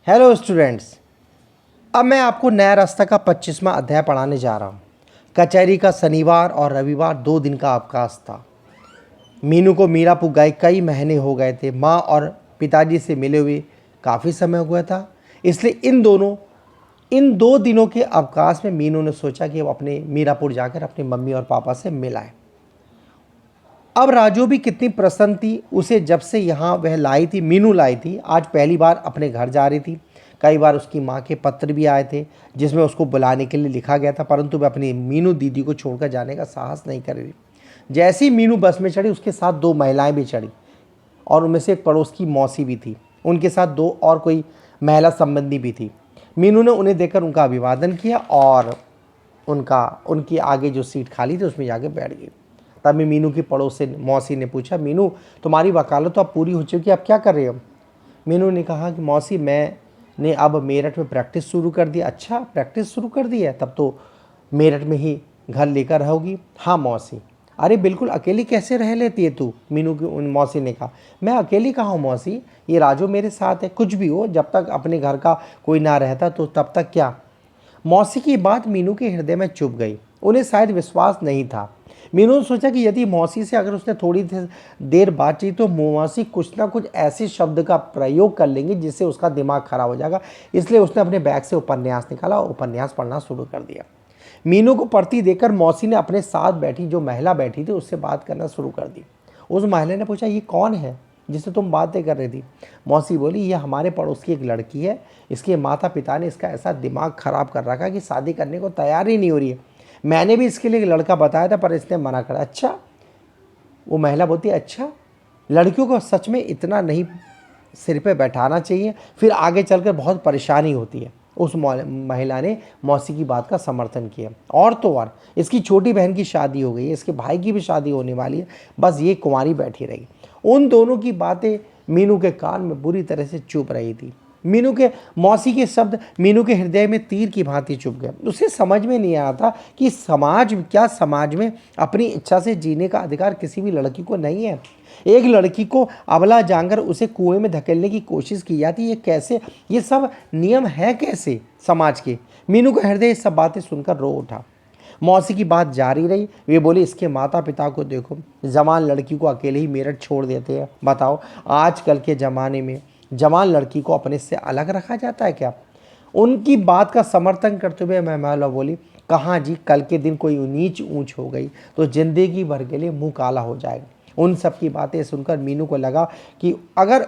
Hello students. अब मैं आपको नया रास्ता का 25वां अध्याय पढ़ाने जा रहा हूँ। कचहरी का शनिवार और रविवार 2 दिन का अवकाश था। मीनू को मीरापुर गए कई महीने हो गए थे। माँ और पिताजी से मिले हुए काफ़ी समय हो गया था, इसलिए इन 2 दिनों के अवकाश में मीनू ने सोचा कि वो अपने मीरापुर जाकर अपनी मम्मी और पापा से मिल आए। अब राजू भी कितनी प्रसन्न थी उसे जब से यहाँ वह लाई थी, मीनू लाई थी। आज पहली बार अपने घर जा रही थी। कई बार उसकी माँ के पत्र भी आए थे जिसमें उसको बुलाने के लिए लिखा गया था, परंतु वह अपनी मीनू दीदी को छोड़कर जाने का साहस नहीं कर रही। जैसे ही मीनू बस में चढ़ी, उसके साथ 2 महिलाएं भी चढ़ी और उनमें से एक पड़ोस की मौसी भी थी। उनके साथ 2 और कोई महिला संबंधी भी थी। मीनू ने उन्हें देखकर उनका अभिवादन किया और उनकी आगे जो सीट खाली थी उसमें जाके बैठ गई। तभी मीनू की पड़ोस से मौसी ने पूछा, मीनू तुम्हारी वकालत तो अब पूरी हो चुकी है, अब क्या कर रहे हो? मीनू ने कहा कि मौसी मैंने अब मेरठ में प्रैक्टिस शुरू कर दी। अच्छा, प्रैक्टिस शुरू कर दी है, तब तो मेरठ में ही घर लेकर रहोगी? हाँ मौसी। अरे बिल्कुल, अकेली कैसे रह लेती है तू? मीनू की उन मौसी ने कहा, मैं अकेली कहाँ हूँ मौसी, ये राजू मेरे साथ है। कुछ भी हो, जब तक अपने घर का कोई ना रहता तो तब तक क्या। मौसी की बात मीनू के हृदय में चुभ गई। उन्हें शायद विश्वास नहीं था। मीनू ने सोचा कि यदि मौसी से अगर उसने थोड़ी देर बातचीत तो मौसी कुछ ना कुछ ऐसे शब्द का प्रयोग कर लेंगे जिससे उसका दिमाग खराब हो जाएगा। इसलिए उसने अपने बैग से उपन्यास निकाला और उपन्यास पढ़ना शुरू कर दिया। मीनू को पढ़ती देखकर मौसी ने अपने साथ बैठी जो महिला बैठी थी उससे बात करना शुरू कर दी। उस महिला ने पूछा, ये कौन है जिससे तुम बातें कर रही थी? मौसी बोली, ये हमारे पड़ोस की एक लड़की है। इसके माता पिता ने इसका ऐसा दिमाग खराब कर रखा कि शादी करने को तैयार ही नहीं हो रही है। मैंने भी इसके लिए एक लड़का बताया था पर इसने मना करा। अच्छा, वो महिला बोलती है, अच्छा, लड़कियों को सच में इतना नहीं सिर पे बैठाना चाहिए, फिर आगे चलकर बहुत परेशानी होती है। उस महिला ने मौसी की बात का समर्थन किया। और तो और इसकी छोटी बहन की शादी हो गई है, इसके भाई की भी शादी होने वाली है, बस ये कुंवारी बैठी रही। उन दोनों की बातें मीनू के कान में बुरी तरह से चुभ रही थी। मौसी के शब्द मीनू के हृदय में तीर की भांति चुभ गए। उसे समझ में नहीं आ था कि समाज में अपनी इच्छा से जीने का अधिकार किसी भी लड़की को नहीं है। एक लड़की को अबला जानकर उसे कुएं में धकेलने की कोशिश की जाती है। ये सब नियम है कैसे समाज के? मीनू का हृदय सब बातें सुनकर रो उठा। मौसी की बात जारी रही। वे बोले, इसके माता पिता को देखो, जवान लड़की को अकेले ही मेरठ छोड़ देते हैं। बताओ, आजकल के ज़माने में जवान लड़की को अपने से अलग रखा जाता है क्या? उनकी बात का समर्थन करते हुए महिला बोली, कहाँ जी, कल के दिन कोई नीच ऊंच हो गई तो जिंदगी भर के लिए मुंह काला हो जाएगा। उन सब की बातें सुनकर मीनू को लगा कि अगर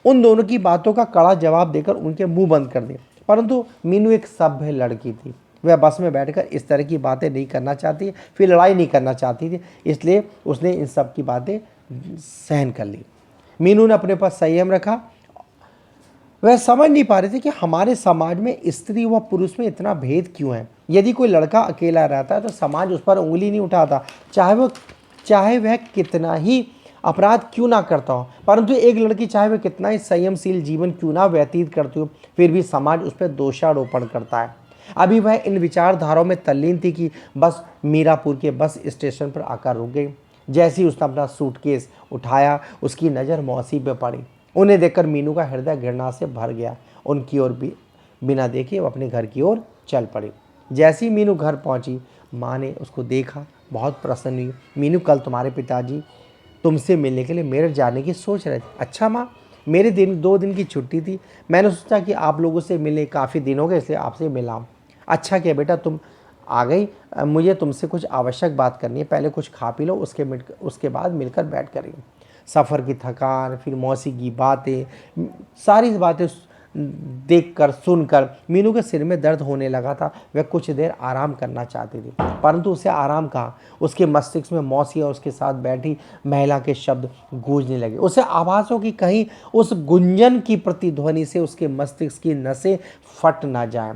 उन दोनों की बातों का कड़ा जवाब देकर उनके मुंह बंद कर दे। परंतु मीनू एक सभ्य लड़की थी। वह बस में बैठकर इस तरह की बातें नहीं करना चाहती, फिर लड़ाई नहीं करना चाहती थी, इसलिए उसने इन सब की बातें सहन कर ली। मीनू ने अपने पास संयम रखा। वह समझ नहीं पा रहे थे कि हमारे समाज में स्त्री व पुरुष में इतना भेद क्यों है। यदि कोई लड़का अकेला रहता है तो समाज उस पर उंगली नहीं उठाता, चाहे वह कितना ही अपराध क्यों ना करता हो। परंतु एक लड़की चाहे वह कितना ही संयमशील जीवन क्यों ना व्यतीत करती हो, फिर भी समाज उस पर दोषारोपण करता है। अभी वह इन विचारधाराओं में तल्लीन थी कि बस मीरापुर के बस स्टेशन पर आकर रुक गई। जैसे ही उसने अपना सूटकेस उठाया, उसकी नज़र मौसी पे पड़ी। उन्हें देखकर मीनू का हृदय घृणा से भर गया। उनकी ओर भी बिना देखे वो अपने घर की ओर चल पड़ी। जैसे ही मीनू घर पहुंची, माँ ने उसको देखा, बहुत प्रसन्न हुई। मीनू, कल तुम्हारे पिताजी तुमसे मिलने के लिए मेरठ जाने की सोच रहे थे। अच्छा माँ, मेरे 2 दिन की छुट्टी थी, मैंने सोचा कि आप लोगों से मिले काफ़ी दिन हो गए, इसलिए आपसे मिला। अच्छा किया बेटा तुम आ गई। मुझे तुमसे कुछ आवश्यक बात करनी है, पहले कुछ खा पी लो, उसके बाद मिलकर बैठ करेंगे। सफ़र की थकान, फिर मौसी की बातें, सारी बातें देखकर सुनकर मीनू के सिर में दर्द होने लगा था। वह कुछ देर आराम करना चाहती थी, परंतु उसे आराम कहाँ। उसके मस्तिष्क में मौसी और उसके साथ बैठी महिला के शब्द गूंजने लगे। उसे आभास हो कि कहीं उस गुंजन की प्रतिध्वनि से उसके मस्तिष्क की नसें फट ना जाएं।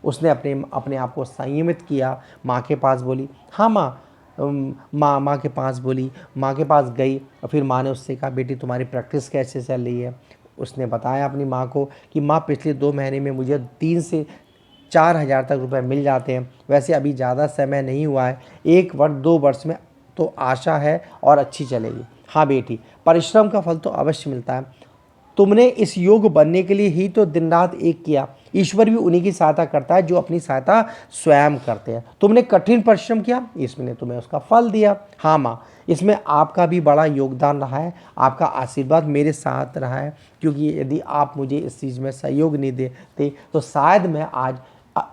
उसने अपने आप को संयमित किया। माँ के पास बोली, हाँ माँ। माँ के पास बोली, माँ के पास गई और फिर माँ ने उससे कहा, बेटी तुम्हारी प्रैक्टिस कैसे चल रही है? उसने बताया अपनी माँ को कि माँ, पिछले 2 महीने में मुझे 3 से 4 हज़ार तक रुपए मिल जाते हैं। वैसे अभी ज़्यादा समय नहीं हुआ है, 1 वर्ष 2 वर्ष में तो आशा है और अच्छी चलेगी। हाँ बेटी, परिश्रम का फल तो अवश्य मिलता है। तुमने इस योग बनने के लिए ही तो दिन रात एक किया। ईश्वर भी उन्हीं की सहायता करता है जो अपनी सहायता स्वयं करते हैं। तुमने कठिन परिश्रम किया, इसमें तुम्हें उसका फल दिया। हाँ माँ, इसमें आपका भी बड़ा योगदान रहा है, आपका आशीर्वाद मेरे साथ रहा है, क्योंकि यदि आप मुझे इस चीज़ में सहयोग नहीं देते तो शायद मैं आज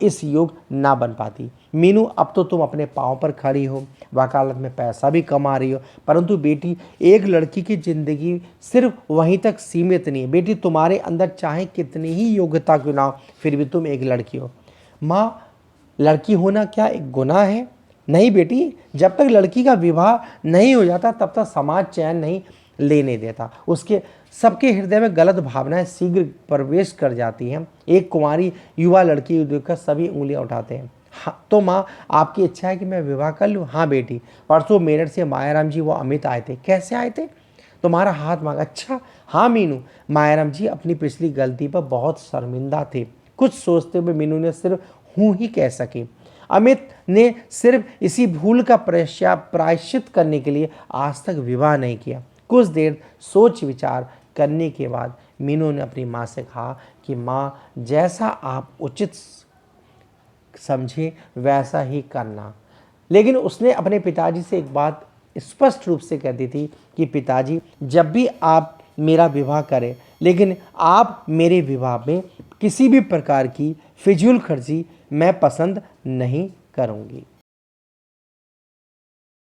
इस योग ना बन पाती। मीनू, अब तो तुम अपने पाँव पर खड़ी हो, वकालत में पैसा भी कमा रही हो, परंतु बेटी, एक लड़की की ज़िंदगी सिर्फ वहीं तक सीमित नहीं है। बेटी, तुम्हारे अंदर चाहे कितनी ही योग्यता क्यों ना हो, फिर भी तुम एक लड़की हो। माँ, लड़की होना क्या एक गुनाह है? नहीं बेटी, जब तक लड़की का विवाह नहीं हो जाता तब तक समाज चैन नहीं लेने देता। उसके सबके हृदय में गलत भावनाएं शीघ्र प्रवेश कर जाती हैं। एक कुंवारी युवा लड़की को देखकर सभी उंगलियां उठाते हैं। हाँ, तो माँ, आपकी इच्छा है कि मैं विवाह कर लूँ? हाँ बेटी, परसों मेरठ से मायाराम जी वो अमित आए थे। कैसे आए थे? तुम्हारा हाथ मांगा। अच्छा, हाँ मीनू, मायाराम जी अपनी पिछली गलती पर बहुत शर्मिंदा थे। कुछ सोचते हुए मीनू ने सिर्फ हूँ ही कह सकी। अमित ने सिर्फ इसी भूल का प्रायश्चित करने के लिए आज तक विवाह नहीं किया। कुछ देर सोच विचार करने के बाद मीनू ने अपनी माँ से कहा कि माँ, जैसा आप उचित समझे वैसा ही करना। लेकिन उसने अपने पिताजी से एक बात स्पष्ट रूप से कह दी थी कि पिताजी, जब भी आप मेरा विवाह करें, लेकिन आप मेरे विवाह में किसी भी प्रकार की फिजूल खर्ची मैं पसंद नहीं करूँगी।